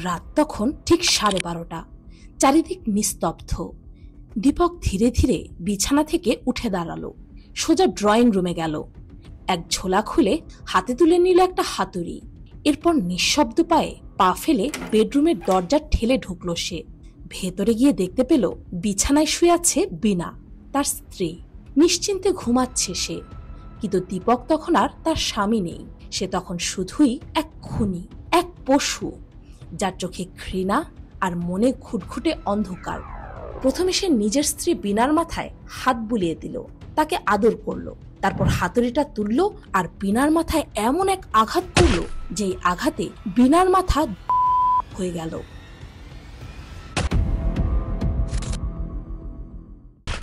রাত তখন ঠিক 12:30। চারিদিক নিস্তব্ধ। দীপক ধীরে ধীরে বিছানা থেকে উঠে দাঁড়ালো, সোজা ড্রয়িং রুমে গেল। এক ঝোলা খুলে হাতে তুলে নিল একটা হাতুড়ি। এরপর নিঃশব্দ পায়ে পা ফেলে বেডরুমের দরজা ঠেলে ঢুকলো সে। ভেতরে গিয়ে দেখতে পেল বিছানায় শুয়ে আছে বীণা, তার স্ত্রী। নিশ্চিন্তে ঘুমাচ্ছে সে, কিন্তু দীপক তখন আর তার স্বামী নেই। সে তখন শুধুই এক খুনি, এক পশু, যার চোখে ঘৃণা আর মনে ঘুটঘুটে অন্ধকার। প্রথমে সে নিজের স্ত্রী বীণার মাথায় হাত বুলিয়ে দিল, তাকে আদর করলো। তারপর হাতুড়িটা তুললো আর বীণার মাথায় এমন এক আঘাত করলো যেই আঘাতে বীণার মাথা হয়ে গেল।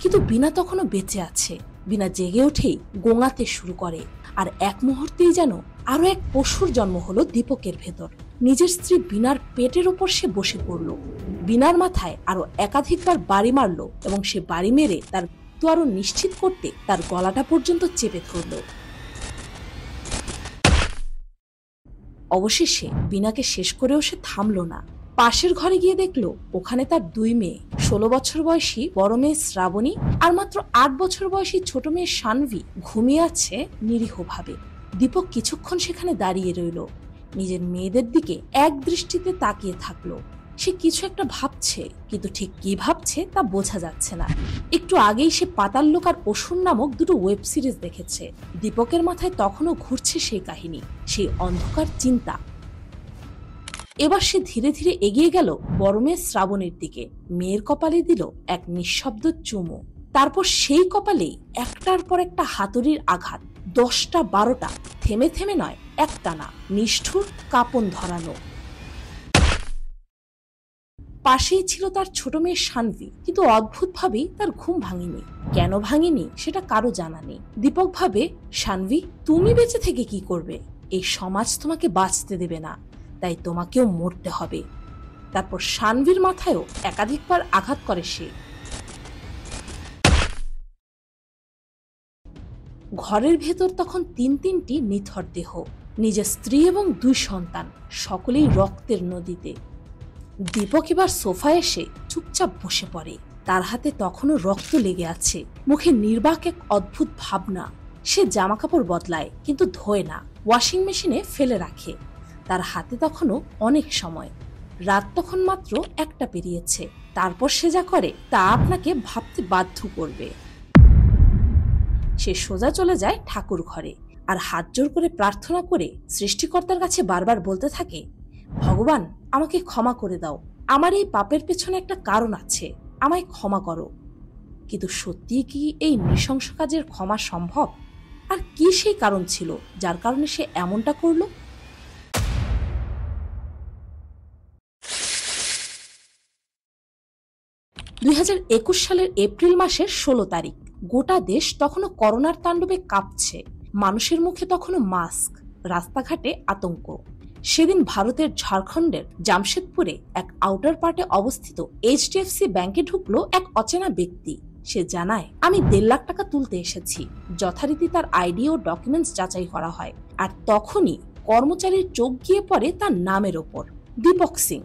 কিন্তু বীণা তখনও বেঁচে আছে। বীণা জেগে উঠেই গোঙাতে শুরু করে, আর এক মুহূর্তেই যেন আরো এক পশুর জন্ম হলো দীপকের ভেতর। নিজের স্ত্রী বীণার পেটের ওপর সে বসে পড়ল। বীণার মাথায় আরো একাধিকবার বাড়ি মারল এবং সে বাড়ি মেরে তার মৃত্যু আরো নিশ্চিত করতে তার গলাটা পর্যন্ত চেপে ধরল। অবশেষে বীণাকে শেষ করেও সে থামল না। পাশের ঘরে গিয়ে দেখলো ওখানে তার 2 মেয়ে, 16 বছর বয়সী বড় মেয়ে শ্রাবণী আর মাত্র 8 বছর বয়সী ছোট মেয়ে শানভি ঘুমিয়ে আছে নিরীহভাবে। দীপক কিছুক্ষণ সেখানে দাঁড়িয়ে রইল, নিজের মেয়েদের দিকে এক দৃষ্টিতে তাকিয়ে থাকলো। সে কিছু একটা ভাবছে, কিন্তু ঠিক কি ভাবছে তা বোঝা যাচ্ছে না। একটু আগেই সে পাতাল লোক আর অসুর নামক দুটো ওয়েব সিরিজ দেখেছে। দীপকের মাথায় তখনও ঘুরছে সেই কাহিনী, সেই অন্ধকার চিন্তা। এবার সে ধীরে ধীরে এগিয়ে গেল বড় মেয়ে শ্রাবণীর দিকে। মেয়ের কপালে দিল এক নিঃশব্দ চুমু। তারপর সেই কপালেই একটার পর একটা হাতুড়ির আঘাত, 10টা 12টা, থেমে থেমে নয়, একটানা, নিষ্ঠুর, কাঁপন ধরানো। পাশেই ছিল তার ছোট মেয়ে শানভি, কিন্তু অদ্ভুতভাবেই তার ঘুম ভাঙেনি। কেন ভাঙেনি সেটা কারো জানা নেই। দীপক ভাবে, শানভি, তুমি বেঁচে থেকে কি করবে? এই সমাজ তোমাকে বাঁচতে দেবে না, তাই তোমাকেও মরতে হবে। তারপর শানভীর মাথায়ও একাধিকবার আঘাত করে সে। ঘরের ভেতর তখন 3টি নিথর দেহ, নিজের স্ত্রী এবং 2 সন্তান, সকলেই রক্তের নদীতে। দীপক এবার সোফায় এসে চুপচাপ বসে পড়ে। তার হাতে তখনও রক্ত লেগে আছে, মুখে নির্বাক এক অদ্ভুত ভাবনা। সে জামা কাপড় বদলায়, কিন্তু ধোয় না, ওয়াশিং মেশিনে ফেলে রাখে। তার হাতে তখনও অনেক সময়। রাত তখন মাত্র 1টা পেরিয়েছে। তারপর সে যা করে তা আপনাকে ভাবতে বাধ্য করবে। সে সোজা চলে যায় ঠাকুর ঘরে আর হাত জোর করে প্রার্থনা করে সৃষ্টিকর্তার কাছে বারবার বলতে থাকে, ভগবান, আমাকে ক্ষমা করে দাও। আমার এই পাপের পেছনে একটা কারণ আছে, আমায় ক্ষমা করো। কিন্তু সত্যি কি এই নৃশংস কাজের ক্ষমা সম্ভব? আর কি সেই কারণ ছিল যার কারণে সে এমনটা করল? 2021 সালের এপ্রিল মাসের 16 তারিখ। গোটা দেশ তখনও করোনার তাণ্ডবে কাঁপছে। মানুষের মুখে তখনও মাস্ক, রাস্তাঘাটে আতঙ্ক। সেদিন ভারতের ঝাড়খণ্ডের জামশেদপুরে এক আউটার পার্টে অবস্থিত HDFC ব্যাংকে ঢুকলো এক অচেনা ব্যক্তি। সে জানায়, আমি 1.5 লাখ টাকা তুলতে এসেছি। যথারীতি তার আইডি ও ডকুমেন্টস যাচাই করা হয়, আর তখনই কর্মচারীর চোখ গিয়ে পড়ে তার নামের ওপর, দীপক সিং।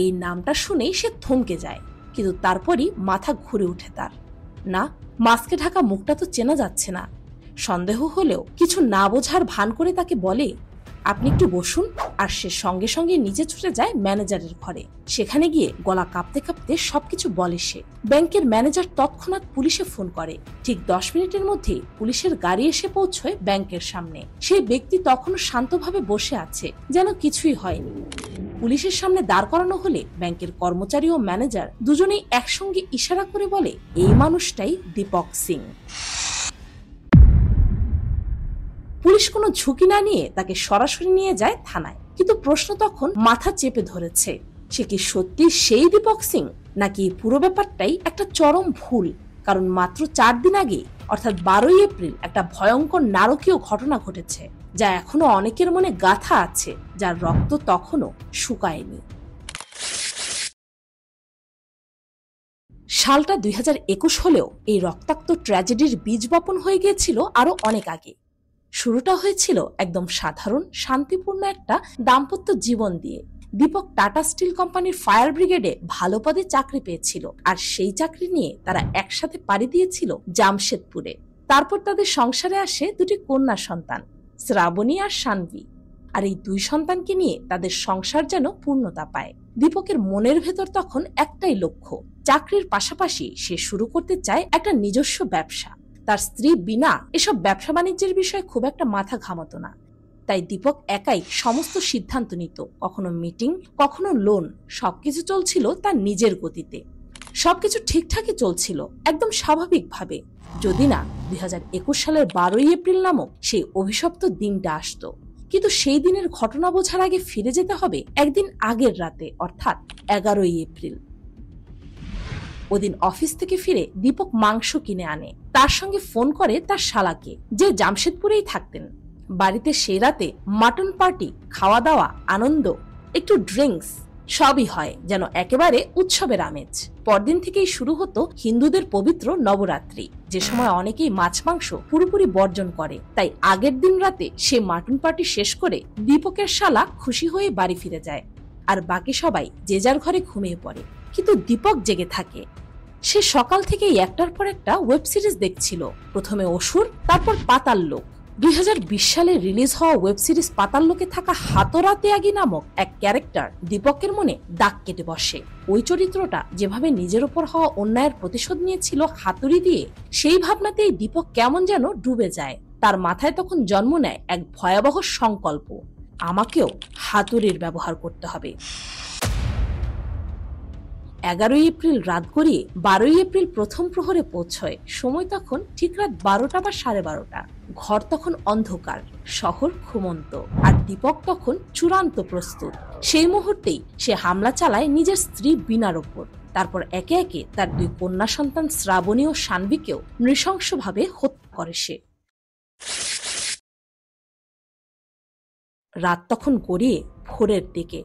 এই নামটা শুনেই সে থমকে যায়, কিন্তু তারপরই মাথা ঘুরে ওঠে তার। না, মাস্কে ঢাকা মুখটা তো চেনা যাচ্ছে না। সন্দেহ হলেও কিছু না বোঝার ভান করে তাকে বলে, আপনি একটু বসুন। আর সে সঙ্গে সঙ্গে নিচে ছুটে যায় ম্যানেজারের ঘরে। সেখানে গিয়ে গলা কাঁপতে কাঁপতে সবকিছু বলে সে। ব্যাংকের ম্যানেজার তৎক্ষণাৎ পুলিশে ফোন করে। ঠিক 10 মিনিটের মধ্যে পুলিশের গাড়ি এসে পৌঁছয় ব্যাংকের সামনে। সেই ব্যক্তি তখনও শান্তভাবে বসে আছে, যেন কিছুই হয়নি। পুলিশের সামনে দাঁড় করানো হলে ব্যাংকের কর্মচারী ও ম্যানেজার দুজনেই একসঙ্গে ইশারা করে বলে, এই মানুষটাই দীপক সিং। পুলিশ কোনো ঝুঁকি না নিয়ে তাকে সরাসরি নিয়ে যায় থানায়। কিন্তু প্রশ্ন তখন মাথা চেপে ধরেছে, সে কি সত্যি সেই দীপক সিং, নাকি পুরো ব্যাপারটাই একটা চরম ভুল? কারণ মাত্র 4 দিন আগে, অর্থাৎ 12ই এপ্রিল, একটা ভয়ঙ্কর নারকীয় ঘটনা ঘটেছে, যা এখনো অনেকের মনে গাঁথা আছে, যার রক্ত তখনও শুকায়নি। সালটা 2021 হলেও এই রক্তাক্ত ট্র্যাজেডির বীজ বপন হয়ে গিয়েছিল আরো অনেক আগে। শুরুটা হয়েছিল একদম সাধারণ, শান্তিপূর্ণ একটা দাম্পত্য জীবন দিয়ে, দীপক টাটা স্টিল কোম্পানির ফায়ার ব্রিগেডে ভালো পদে চাকরি পেয়েছিল, আর সেই চাকরি নিয়ে তারা একসাথে পাড়ি দিয়েছিল জামশেদপুরে। তারপর তাদের সংসারে আসে দুটি কন্যা সন্তান, শ্রাবণী আর শানভী। আর এই দুই সন্তানকে নিয়ে তাদের সংসার যেন পূর্ণতা পায়। দীপকের মনের ভেতর তখন একটাই লক্ষ্য, চাকরির পাশাপাশি সে শুরু করতে চায় একটা নিজস্ব ব্যবসা। তার স্ত্রী বিনা এসব ব্যবসা বাণিজ্যের বিষয়ে খুব একটা মাথা ঘামাতো না, তাই দীপক একাই সমস্ত সিদ্ধান্ত নিত। কখনো মিটিং, কখনো লোন, সবকিছু চলছিল তার নিজের গতিতে। সবকিছু ঠিকঠাকই চলছিল, একদম স্বাভাবিকভাবে, যদি না 2021 সালের 12ই এপ্রিল নামক সেই অভিশপ্ত দিনটা আসতো। কিন্তু সেই দিনের ঘটনা বোঝার আগে ফিরে যেতে হবে একদিন আগের রাতে, অর্থাৎ 11ই এপ্রিল। ওদিন অফিস থেকে ফিরে দীপক মাংস কিনে আনে, তার সঙ্গে ফোন করে তার শালাকে, যে জামশেদপুরেই থাকতেন। বাড়িতে সেই রাতে মাটন পার্টি, খাওয়া দাওয়া, আনন্দ, একটু ড্রিঙ্কস, সবই হয় যেন একেবারে উৎসবের আমেজ। পরদিন থেকেই শুরু হতো হিন্দুদের পবিত্র নবরাত্রি, যে সময় অনেকেই মাছ মাংস পুরোপুরি বর্জন করে। তাই আগের দিন রাতে সে মাটন পার্টি শেষ করে দীপকের শালা খুশি হয়ে বাড়ি ফিরে যায়, আর বাকি সবাই যে যার ঘরে ঘুমিয়ে পড়ে। কিন্তু দীপক জেগে থাকে। সে সকাল থেকেই একটার পর একটা ওয়েব সিরিজ দেখছিল। প্রথমে অসুর, তারপর পাতাল লোক। 2020 সালে রিলিজ হওয়া ওয়েব সিরিজ পাতাল লোকে থাকা হাতরা ত্যাগী নামক এক ক্যারেক্টার দীপকের মনে দাগ কেটে বসে। ওই চরিত্রটা যেভাবে নিজের উপর হওয়া অন্যায়ের প্রতিশোধ নিয়েছিল হাতুড়ি দিয়ে, সেই ভাবনাতেই দীপক কেমন যেন ডুবে যায়। তার মাথায় তখন জন্ম নেয় এক ভয়াবহ সংকল্প, আমাকেও হাতুড়ির ব্যবহার করতে হবে। 11ই এপ্রিল রাত গড়িয়ে 12ই এপ্রিল প্রথম প্রহরে পৌঁছয়। সময় তখন ঠিক রাত 12টা বা 12:30। ঘর তখন অন্ধকার, শহর ঘুমন্ত, আর দীপক তখন চূড়ান্ত প্রস্তুত। সেই মুহূর্তেই সে হামলা চালায় নিজের স্ত্রী বিনার ওপর। তারপর একে একে তার দুই কন্যা সন্তান শ্রাবণী ও শানভীকেও নৃশংসভাবে হত্যা করে সে। রাত তখন গড়িয়ে ভোরের দিকে।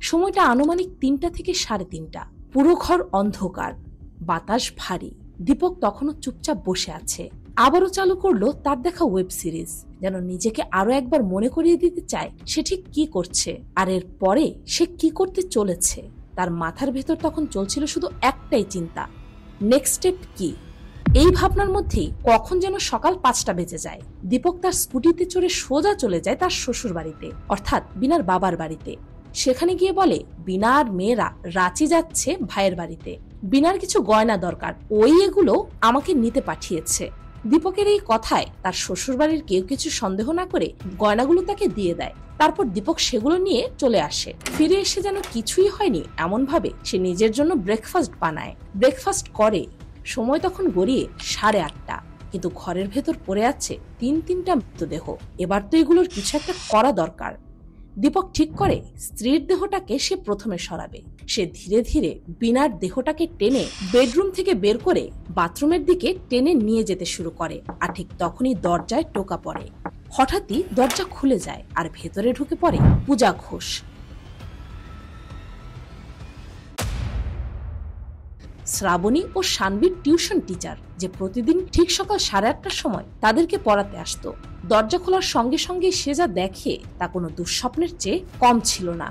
সময়টা আনুমানিক 3টা থেকে 3:30। পুরো ঘর অন্ধকার, বাতাস ভারী। দীপক তখনও চুপচাপ বসে আছে। আবারও চালু করলো তার দেখা ওয়েব সিরিজ, যেন নিজেকে আরো একবার মনে করিয়ে দিতে চায় সে ঠিক কি করছে, আর এর পরে সে কি করতে চলেছে। তার মাথার ভেতর তখন চলছিল শুধু একটাই চিন্তা, নেক্সট স্টেপ কি। এই ভাবনার মধ্যেই কখন যেন সকাল 5টা বেজে যায়। দীপক তার স্কুটিতে চড়ে সোজা চলে যায় তার শ্বশুর বাড়িতে, অর্থাৎ বিনার বাবার বাড়িতে। সেখানে গিয়ে বলে বিনা আর মেয়েরা রাঁচি যাচ্ছে ভাইয়ের বাড়িতে, বিনার কিছু গয়না দরকার, ওই এগুলো আমাকে নিতে পাঠিয়েছে। দীপকের এই কথায় তার শ্বশুর বাড়ির কেউ কিছু সন্দেহ না করে গয়নাগুলো তাকে দিয়ে দেয়। তারপর দীপক সেগুলো নিয়ে চলে আসে। ফিরে এসে যেন কিছুই হয়নি এমন ভাবে সে নিজের জন্য ব্রেকফাস্ট বানায়, ব্রেকফাস্ট করে। সময় তখন গড়িয়ে 8:30, কিন্তু ঘরের ভেতর পড়ে আছে তিনটা মৃতদেহ। এবার তো এগুলোর কিছু একটা করা দরকার। দীপক ঠিক করে স্ত্রীর দেহটাকে সে প্রথমে সরাবে। সে ধীরে ধীরে বিনার দেহটাকে টেনে বেডরুম থেকে বের করে বাথরুমের দিকে টেনে নিয়ে যেতে শুরু করে। আর ঠিক তখনই দরজায় টোকা পড়ে। হঠাৎই দরজা খুলে যায় আর ভেতরে ঢুকে পড়ে পূজা ঘোষ। শ্রাবণী ও শানভীর টিউশন টিচার, যে প্রতিদিন ঠিক সকাল 8:30টার সময় তাদেরকে পড়াতে আসতো। দরজা খোলার সঙ্গে সঙ্গে সে যা দেখে তা কোনো দুঃস্বপ্নের চেয়ে কম ছিল না।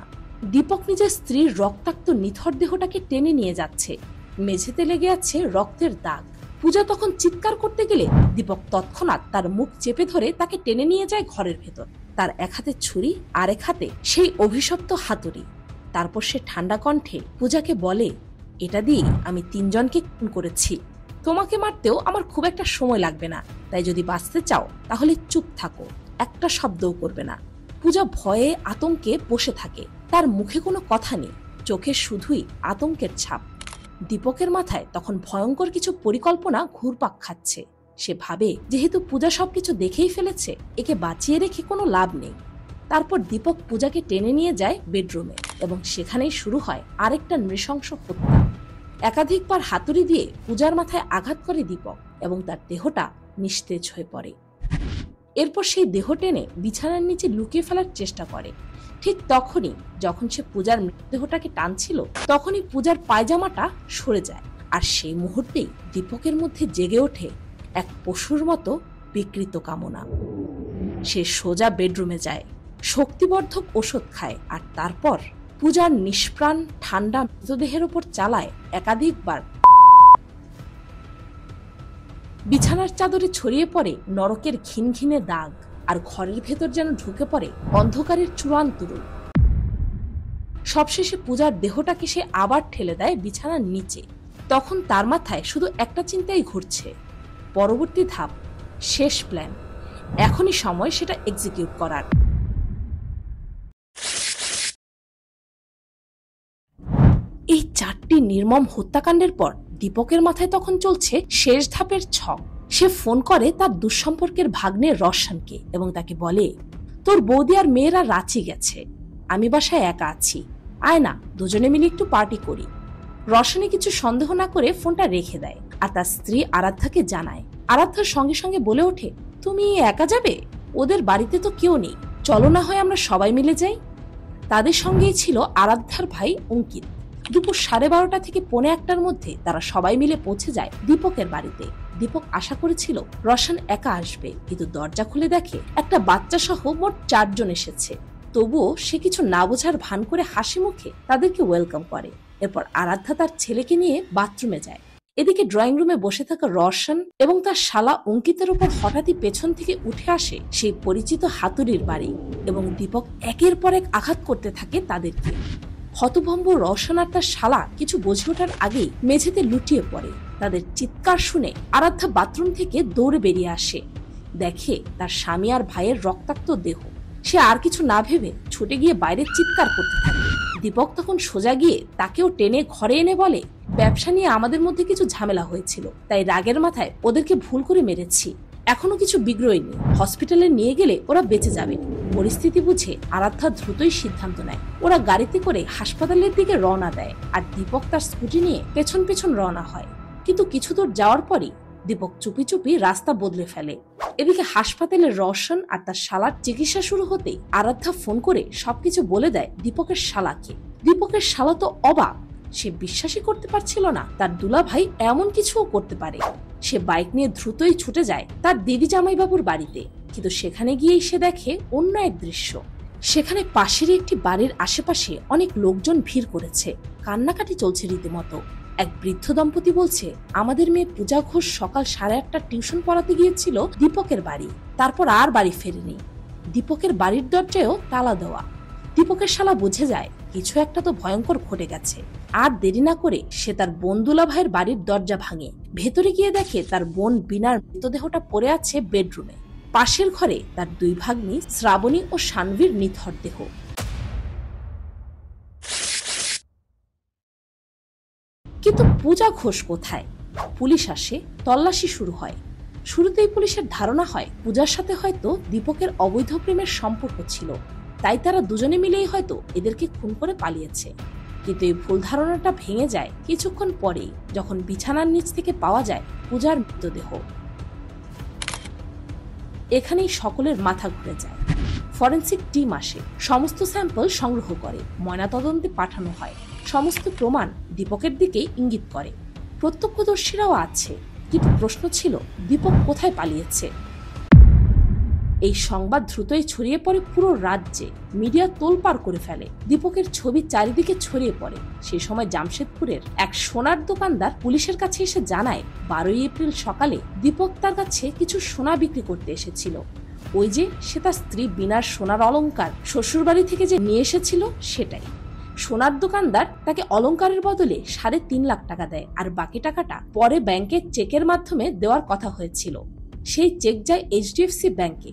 দীপক নিজের স্ত্রীর রক্তাক্ত নিথর দেহটাকে টেনে নিয়ে যাচ্ছে। মেঝেতে লেগে আছে রক্তের দাগ। পূজা তখন চিৎকার করতে গেলে দীপক তৎক্ষণাৎ তার মুখ চেপে ধরে তাকে টেনে নিয়ে যায় ঘরের ভেতর। তার এক হাতে ছুরি, আর এক হাতে সেই অভিশপ্ত হাতুড়ি। তারপর সে ঠান্ডা কণ্ঠে পূজাকে বলে, এটা দিয়ে আমি 3 জনকে খুন করেছি। তোমাকে মারতেও আমার খুব একটা সময় লাগবে না, তাই যদি বাঁচতে চাও তাহলে চুপ থাকো, একটা শব্দও করবে না। পূজা ভয়ে আতঙ্কে বসে থাকে। তার মুখে কোনো কথা নেই, চোখে শুধুই আতঙ্কের ছাপ। দীপকের মাথায় তখন ভয়ঙ্কর কিছু পরিকল্পনা ঘুরপাক খাচ্ছে। সে ভাবে যেহেতু পূজা সবকিছু দেখেই ফেলেছে, একে বাঁচিয়ে রেখে কোনো লাভ নেই। তারপর দীপক পূজাকে টেনে নিয়ে যায় বেডরুমে, এবং সেখানেই শুরু হয় আরেকটা নৃশংস হত্যা। একাধিকবার হাতুড়ি দিয়ে পূজার মাথায় আঘাত করে দীপক, এবং তার দেহটা নিস্তেজ হয়ে পড়ে। এরপর সেই দেহ টেনে বিছানার নিচে লুকিয়ে ফেলার চেষ্টা করে। ঠিক তখনই যখন সে পূজার মৃতদেহটাকে টানছিল, তখনই পূজার পায়জামাটা সরে যায়। আর সেই মুহূর্তেই দীপকের মধ্যে জেগে ওঠে এক পশুর মতো বিকৃত কামনা। সে সোজা বেডরুমে যায়, শক্তিবর্ধক ওষুধ খায়, আর তারপর পূজার নিষ্প্রাণ ঠান্ডা মৃতদেহের ওপর চালায় একাধিকবার। বিছানার চাদরে ছড়িয়ে পড়ে নরকের ঘিনঘিনে দাগ, আর ঘরের ভেতর যেন ঢুকে পড়ে অন্ধকারের চূড়ান্ত রূপ। সবশেষে পূজার দেহটাকে সে আবার ঠেলে দেয় বিছানার নিচে। তখন তার মাথায় শুধু একটা চিন্তাই ঘুরছে, পরবর্তী ধাপ, শেষ প্ল্যান। এখনই সময় সেটা এক্সিকিউট করার। এই 4টি নির্মম হত্যাকাণ্ডের পর দীপকের মাথায় তখন চলছে শেষ ধাপের ছক। সে ফোন করে তার দুঃসম্পর্কের ভাগ্নে রওশনকে এবং তাকে বলে, তোর বৌদি আর মেয়েরা রাঁচি গেছে, আমি বাসায় একা আছি, আয় না দুজনে মিলে একটু পার্টি করি। রওশনে কিছু সন্দেহ না করে ফোনটা রেখে দেয় আর তার স্ত্রী আরাধ্যাকে জানায়। আরাধ্যার সঙ্গে সঙ্গে বলে ওঠে, তুমি একা যাবে? ওদের বাড়িতে তো কেউ নেই, চলো না হয় আমরা সবাই মিলে যাই। তাদের সঙ্গেই ছিল আরাধ্যার ভাই অঙ্কিত। দুপুর 12:30 থেকে 1:45-র মধ্যে তারা সবাই মিলে পৌঁছে যায় দীপকের বাড়িতে। দীপক আশা করেছিল রওশন একা আসবে, কিন্তু দরজা খুলে দেখে একটা বাচ্চা সহ মোট 4 জন এসেছে। তবুও সে কিছু না বোঝার ভান করে হাসি মুখে তাদেরকে ওয়েলকাম করে। এরপর আরাধ্যা তার ছেলেকে নিয়ে বাথরুমে যায়। এদিকে ড্রয়িং রুমে বসে থাকা রওশন এবং তার শালা অঙ্কিতের উপর হঠাৎই পেছন থেকে উঠে আসে সেই পরিচিত হাতুড়ির বাড়ি এবং দীপক একের পর এক আঘাত করতে থাকে তাদেরকে। হতভম্ব রওশন আর তার শালা কিছু বুঝে ওঠার আগেই মেঝেতে লুটিয়ে পড়ে। তাদের চিৎকার শুনে আরাধ্যা বাথরুম থেকে দৌড়ে বেরিয়ে আসে, দেখে তার স্বামী আর ভাইয়ের রক্তাক্ত দেহ। সে আর কিছু না ভেবে ছুটে গিয়ে বাইরে চিৎকার করতে থাকে। দীপক তখন সোজা গিয়ে তাকেও টেনে ঘরে এনে বলে, ব্যবসা নিয়ে আমাদের মধ্যে কিছু ঝামেলা হয়েছিল, তাই রাগের মাথায় ওদেরকে ভুল করে মেরেছি, এখনো কিছু বিগ্রহনি, হসপিটালে নিয়ে গেলে ওরা বেঁচে যাবে। পরিস্থিতি বুঝে আরাধ্যা দ্রুতই সিদ্ধান্ত নেয়। ওরা গাড়িতে করে হাসপাতালের দিকে রওনা দেয় আর দীপক তার স্কুটি নিয়ে পেছন পেছন রওনা হয়। কিন্তু কিছু দূর যাওয়ার পরই দীপক চুপি চুপি রাস্তা বদলে ফেলে। এদিকে হাসপাতালে রওশন আর তার শালার চিকিৎসা শুরু হতেই আরাধ্যা ফোন করে সবকিছু বলে দেয় দীপকের শালাকে। দীপকের শালা তো অবাক, সে বিশ্বাসই করতে পারছিল না তার দুলাভাই এমন কিছুও করতে পারে। সে বাইক নিয়ে দ্রুতই ছুটে যায় তার দিদি জামাইবাবুর বাড়িতে, কিন্তু সেখানে গিয়েই সে দেখে অন্য এক দৃশ্য। সেখানে পাশের একটি বাড়ির আশেপাশে অনেক লোকজন ভিড় করেছে, কান্নাকাটি চলছে রীতিমতো। এক বৃদ্ধ দম্পতি বলছে, আমাদের মেয়ে পূজা ঘোষ সকাল 8:30 টিউশন পড়াতে গিয়েছিল দীপকের বাড়ি, তারপর আর বাড়ি ফেরেনি। দীপকের বাড়ির দরজায়ও তালা দেওয়া। দীপকের শালা বুঝে যায় কিছু একটা তো ভয়ঙ্কর ঘটে গেছে। আর দেরি না করে সে তার বোন দুলাভাইয়ের বাড়ির দরজা ভাঙে। ভেতরে গিয়ে দেখে তার বোন বিনার মৃতদেহটা পড়ে আছে বেডরুমে। পাশের ঘরে তার 2 ভাগ্নি শ্রাবণী ও শানভীর নিথর দেহ। কিন্তু পূজা ঘোষ কোথায়? পুলিশ আসে, তল্লাশি শুরু হয়। শুরুতেই পুলিশের ধারণা হয় পূজার সাথে হয়তো দীপকের অবৈধ প্রেমের সম্পর্ক ছিল, তাই তারা দুজনে মিলেই হয়তো এদেরকে খুন করে পালিয়েছে। কিন্তু এই ভুল ধারণাটা ভেঙে যায় কিছুক্ষণ পরেই, যখন বিছানার নিচ থেকে পাওয়া যায় পূজার মৃতদেহ। এখানেই সকলের মাথা ঘুরে যায়। ফরেনসিক টিম আসে, সমস্ত স্যাম্পল সংগ্রহ করে, ময়নাতদন্তে পাঠানো হয়। সমস্ত প্রমাণ দীপকের দিকেই ইঙ্গিত করে। প্রত্যক্ষদর্শীরাও আছে, কিন্তু প্রশ্ন ছিল দীপক কোথায় পালিয়েছে। এই সংবাদ দ্রুতই ছড়িয়ে পড়ে পুরো রাজ্যে। মিডিয়া তোলপাড় করে ফেলে, দীপকের ছবি চারিদিকে ছড়িয়ে পড়ে। সে সময় জামশেদপুরের এক সোনার দোকানদার পুলিশের কাছে এসে জানায় 12 এপ্রিল সকালে দীপক তার কাছে কিছু সোনা বিক্রি করতে এসেছিল। ওই যে সে তার স্ত্রী বিনার সোনার অলংকার শ্বশুরবাড়ি থেকে যে নিয়ে এসেছিল সেটাই। সোনার দোকানদার তাকে অলংকারের বদলে 3.5 লাখ টাকা দেয়, আর বাকি টাকাটা পরে ব্যাংকের চেকের মাধ্যমে দেওয়ার কথা হয়েছিল। সেই চেক যায় HDFC ব্যাংকে।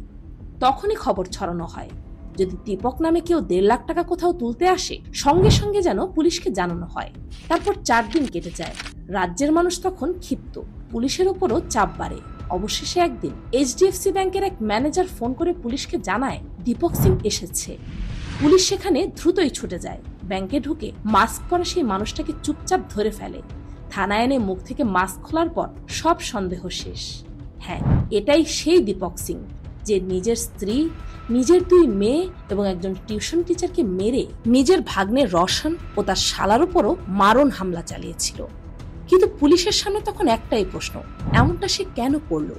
তখনই খবর ছড়ানো হয়, যদি দীপক নামে কেউ 1.5 লাখ টাকা কোথাও তুলতে আসে সঙ্গে সঙ্গে যেন পুলিশকে জানানো হয়। তারপর 4 দিন কেটে যায়। রাজ্যের মানুষ তখন ক্ষিপ্ত, পুলিশের উপরও চাপ বাড়ে। অবশেষে একদিন HDFC ব্যাংকের এক ম্যানেজার ফোন করে পুলিশকে জানায় দীপক সিং এসেছে। পুলিশ সেখানে দ্রুতই ছুটে যায়। ব্যাংকে ঢুকে মাস্ক পরা সেই মানুষটাকে চুপচাপ ধরে ফেলে। থানায় এনে মুখ থেকে মাস্ক খোলার পর সব সন্দেহ শেষ। হ্যাঁ, এটাই সেই দীপক সিং যে নিজের স্ত্রী, নিজের 2 মেয়ে এবং একজন টিউশন টিচারকে মেরে নিজের ভাগ্নে রওশন ও তার শালার উপরও মারণ হামলা চালিয়েছিল। কিন্তু পুলিশের সামনে তখন একটাই প্রশ্ন, এমনটা সে কেন করলো,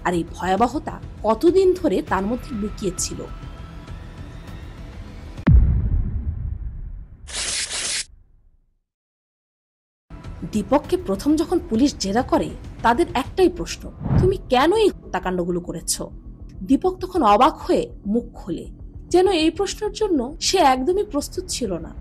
আর এই ভয়াবহতা কতদিন ধরে তার মধ্যে লুকিয়ে ছিল। দীপককে প্রথম যখন পুলিশ জেরা করে তাদের একটাই প্রশ্ন, তুমি কেন এই হত্যাকাণ্ডগুলো করেছ? দীপক তখন অবাক হয়ে মুখ খোলে, যেন এই প্রশ্নের জন্য সে একদমই প্রস্তুত ছিল না।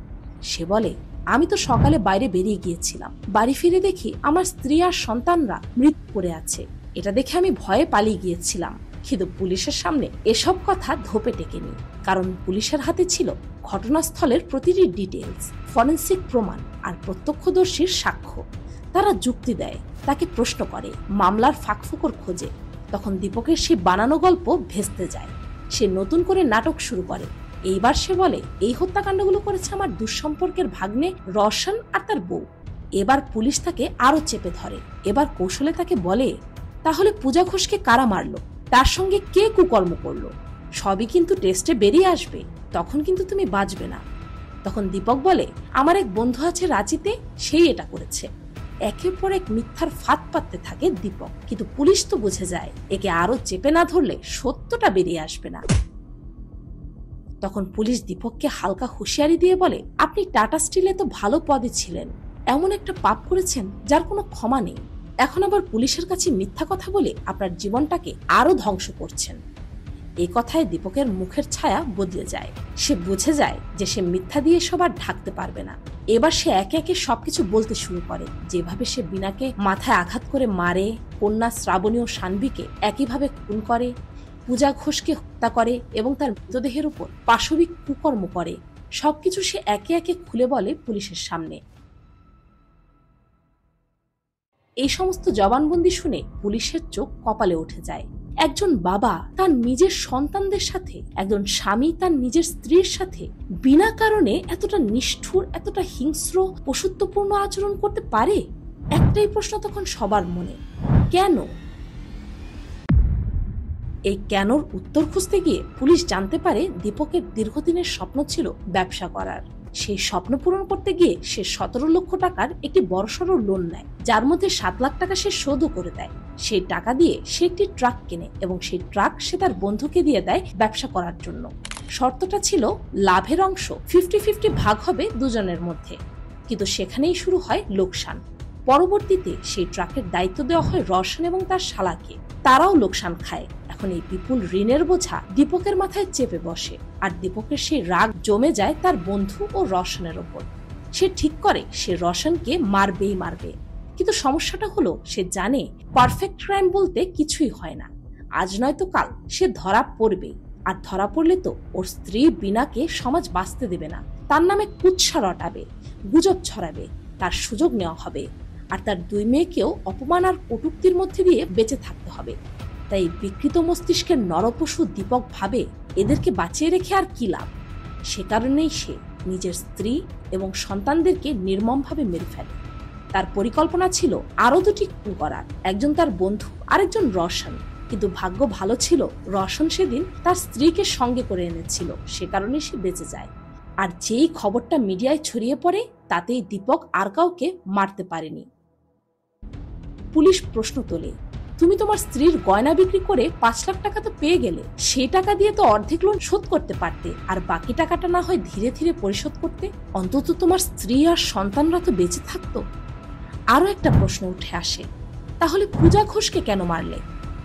সে বলে, আমি তো সকালে বাইরে বেরিয়ে গিয়েছিলাম, বাড়ি ফিরে দেখি আমার স্ত্রী আর সন্তানরা মৃত্যু পড়ে আছে। এটা দেখে আমি ভয়ে পালিয়ে গিয়েছিলাম, কিন্তু পুলিশের সামনে এসব কথা ধোপে টেকেনি, কারণ পুলিশের হাতে ছিল ঘটনাস্থলের প্রতিটি ডিটেলস, ফরেনসিক প্রমাণ আর প্রত্যক্ষদর্শীর সাক্ষ্য। তারা যুক্তি দেয়, তাকে প্রশ্ন করে, মামলার ফাঁকফোকর খোঁজে। তখন দীপকের সেই বানানো গল্প ভেস্তে যায়। সে নতুন করে নাটক শুরু করে। এইবার সে বলে, এই হত্যাকাণ্ডগুলো করেছে আমার দুঃসম্পর্কের ভাগ্নে রওশন আর তার বউ। এবার পুলিশ তাকে আরো চেপে ধরে। এবার কৌশলে তাকে বলে, তাহলে পূজা ঘোষকে কারা মারলো, তার সঙ্গে কে কুকর্ম করলো, সবই কিন্তু টেস্টে বেরিয়ে আসবে, তখন কিন্তু তুমি বাঁচবে না। তখন দীপক বলে, আমার এক বন্ধু আছে রাঁচিতে, সেই এটা করেছে। একের পর এক মিথ্যার ফাঁদ পাততে থাকে দীপক, কিন্তু পুলিশ তো বুঝে যায় একে আরো চেপে না ধরলে সত্যটা বেরিয়ে আসবে না। তখন পুলিশ দীপককে হালকা হুঁশিয়ারি দিয়ে বলে, আপনি টাটা স্টিলে তো ভালো পদে ছিলেন, এমন একটা পাপ করেছেন যার কোনো ক্ষমা নেই। এখন আবার পুলিশের কাছে মিথ্যা কথা বলে আপনার জীবনটাকে আরো ধ্বংস করছেন। এই কথায় দীপকের মুখের ছায়া বদলে যায়। সে বুঝে যায় যে সে মিথ্যা দিয়ে সবার ঢাকতে পারবে না। এবার সে একে একে সবকিছু বলতে শুরু করে, যেভাবে সে বিনাকে মাথায় আঘাত করে মারে, কন্যা শ্রাবণী ও সানভীকে একইভাবে খুন করে, পূজা ঘোষকে হত্যা করে এবং তার মৃতদেহের উপর পাশবিক কুকর্ম করে। সবকিছু সে একে একে খুলে বলে পুলিশের সামনে। এই সমস্ত জবানবন্দি শুনে পুলিশের চোখ কপালে উঠে যায়। একজন বাবা তার নিজের সন্তানদের সাথে, একজন স্বামী তার নিজের স্ত্রীর সাথে বিনা কারণে এতটা নিষ্ঠুর, এতটা হিংস্র, পশুত্বপূর্ণ আচরণ করতে পারে? একটাই প্রশ্ন তখন সবার মনে, কেন? এই কেনর উত্তর খুঁজতে গিয়ে পুলিশ জানতে পারে দীপকের দীর্ঘদিনের স্বপ্ন ছিল ব্যবসা করার। সেই স্বপ্ন পূরণ করতে গিয়ে সে 17 লক্ষ টাকার একটি বড়সড় লোন নেয়, যার মধ্যে 7 লাখ টাকা সে শোধও করে দেয়। সেই টাকা দিয়ে সে একটি ট্রাক কেনে এবং সেই ট্রাক সে তার বন্ধুকে দিয়ে দেয় ব্যবসা করার জন্য। শর্তটা ছিল লাভের অংশ 50-50 ভাগ হবে দুজনের মধ্যে, কিন্তু সেখানেই শুরু হয় লোকসান। পরবর্তীতে সেই ট্রাকের দায়িত্ব দেওয়া হয় রওশন এবং তার শালাকে, তারাও লোকসান খায়। এখন এই বিপুল ঋণের বোঝা দীপকের মাথায় চেপে বসে, আর দীপকের সেই রাগ জমে যায় তার বন্ধু ও রওশনের ওপর। সে ঠিক করে সে রওশনকে মারবেই মারবে, কিন্তু সমস্যাটা হলো সে জানে পারফেক্ট ক্রাইম বলতে কিছুই হয় না। আজ নয়তো কাল সে ধরা পড়বেই, আর ধরা পড়লে তো ওর স্ত্রী বিনাকে সমাজ বাঁচতে দেবে না, তার নামে কুৎসা রটাবে, গুজব ছড়াবে, তার সুযোগ নেওয়া হবে, আর তার 2 মেয়েকেও অপমান আর কটূক্তির মধ্যে দিয়ে বেঁচে থাকতে হবে। তাই বিকৃত মস্তিষ্কের নরপশু দীপক ভাবে, এদেরকে বাঁচিয়ে রেখে আর কি লাভ। সে কারণেই সে নিজের স্ত্রী এবং সন্তানদেরকে নির্মমভাবে মেরে ফেলে। তার পরিকল্পনা ছিল আরো 2টি খুন করার, একজন তার বন্ধু, আরেকজন রওশন। কিন্তু ভাগ্য ভালো ছিল, রওশন সেদিন তার স্ত্রীকে সঙ্গে করে এনেছিল, সে কারণে সে বেঁচে যায়। আর যেই খবরটা মিডিয়ায় ছড়িয়ে পড়ে, তাতেই দীপক আর কাউকে মারতে পারেনি। পুলিশ প্রশ্ন তোলে, তুমি তোমার স্ত্রীর গয়না বিক্রি করে 5 লাখ টাকা তো পেয়ে গেলে, সেই টাকা দিয়ে তো অর্ধেক লোন শোধ করতে পারতে, আর বাকি টাকাটা না হয় ধীরে ধীরে পরিশোধ করতে, অন্তত তোমার স্ত্রী আর সন্তানরা তো বেঁচে থাকতো। আরো একটা প্রশ্ন উঠে আসে, তাহলে পূজা ঘোষকে কেন মারলে?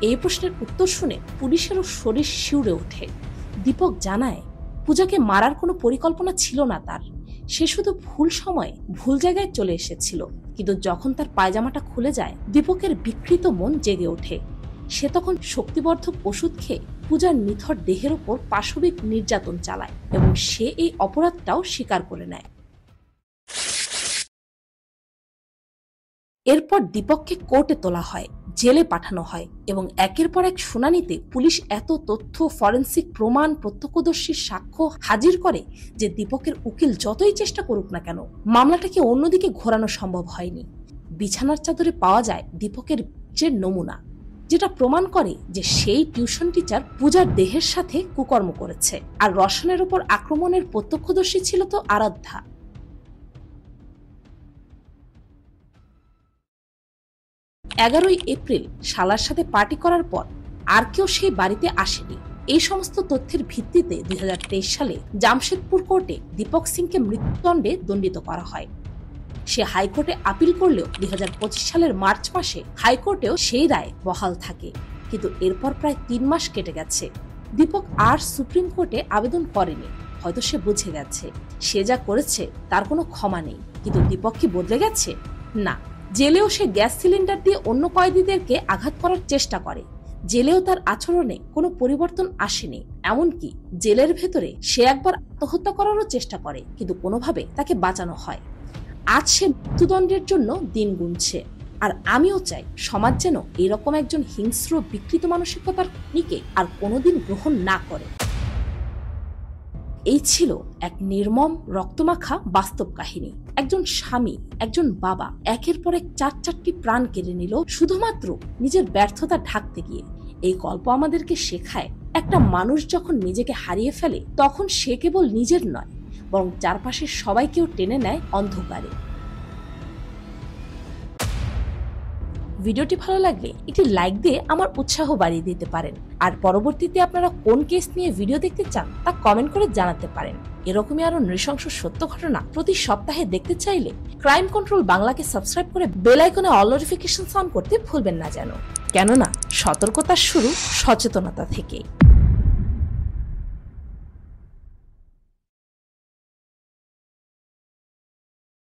এই প্রশ্নের উত্তর শুনে পুলিশেরও শরীর শিউরে ওঠে। দীপক জানায়, পূজাকে মারার কোনো পরিকল্পনা ছিল না তার, সে শুধু ভুল সময়ে ভুল জায়গায় চলে এসেছিল। কিন্তু যখন তার পায়জামাটা খুলে যায়, দীপকের বিকৃত মন জেগে ওঠে। সে তখন শক্তিবর্ধক ওষুধ খেয়ে পূজার নিথর দেহের ওপর পাশবিক নির্যাতন চালায় এবং সে এই অপরাধটাও স্বীকার করে নেয়। এরপর দীপককে কোর্টে তোলা হয়, জেলে পাঠানো হয় এবং একের পর এক শুনানিতে পুলিশ এত তথ্য, ফরেনসিক প্রমাণ, প্রত্যক্ষদর্শীর সাক্ষ্য হাজির করে যে দীপকের উকিল যতই চেষ্টা করুক না কেন, মামলাটাকে অন্যদিকে ঘোরানো সম্ভব হয়নি। বিছানার চাদরে পাওয়া যায় দীপকের যে নমুনা, যেটা প্রমাণ করে যে সেই টিউশন টিচার পূজার দেহের সাথে কুকর্ম করেছে, আর রওশনের উপর আক্রমণের প্রত্যক্ষদর্শী ছিল তো আরাধ্যা। 11ই এপ্রিল শালার সাথে পার্টি করার পর আর কেউ সেই বাড়িতে আসেনি। এই সমস্ত তথ্যের ভিত্তিতে 2023 সালে জামশেদপুর কোর্টে দীপক সিংকে মৃত্যুদণ্ডে দণ্ডিত করা হয়। সে হাইকোর্টে আপিল করলেও 2025 সালের মার্চ মাসে হাইকোর্টেও সেই রায় বহাল থাকে। কিন্তু এরপর প্রায় 3 মাস কেটে গেছে। দীপক আর সুপ্রিম কোর্টে আবেদন করেনি। হয়তো সে বুঝে গেছে সে যা করেছে তার কোনো ক্ষমা নেই। কিন্তু দীপক কি বদলে গেছে? না। জেলেও সে গ্যাস সিলিন্ডার দিয়ে অন্য কয়েদিদেরকে আঘাত করার চেষ্টা করে। জেলেও তার আচরণে কোনো পরিবর্তন আসেনি। এমনকি জেলের ভেতরে সে একবার আত্মহত্যা করারও চেষ্টা করে, কিন্তু কোনোভাবে তাকে বাঁচানো হয়। আজ সে মৃত্যুদণ্ডের জন্য দিন গুনছে। আর আমিও চাই সমাজ যেন এরকম একজন হিংস্র বিকৃত মানসিকতার খুনিকে আর কোনোদিন গ্রহণ না করে। এই ছিল এক নির্মম রক্তমাখা বাস্তব কাহিনী। একজন স্বামী, একজন বাবা একের পর এক 4টি প্রাণ কেড়ে নিল শুধুমাত্র নিজের ব্যর্থতা ঢাকতে গিয়ে। এই গল্প আমাদেরকে শেখায় একটা মানুষ যখন নিজেকে হারিয়ে ফেলে তখন সে কেবল নিজের নয়, বরং চারপাশের সবাইকেও টেনে নেয় অন্ধকারে। ভিডিওটি ভালো লাগলে একটি লাইক দিয়ে আমার উৎসাহ বাড়িয়ে দিতে পারেন। আর পরবর্তীতে আপনারা কোন কেস নিয়ে ভিডিও দেখতে চান তা কমেন্ট করে জানাতে পারেন। এরকমই আরো নৃশংস সত্য ঘটনা প্রতি সপ্তাহে দেখতে চাইলে ক্রাইম কন্ট্রোল বাংলাকে সাবস্ক্রাইব করে বেল আইকনে অল নোটিফিকেশন অন করতে ভুলবেন না যেন। কেননা সতর্কতার শুরু সচেতনতা থেকে।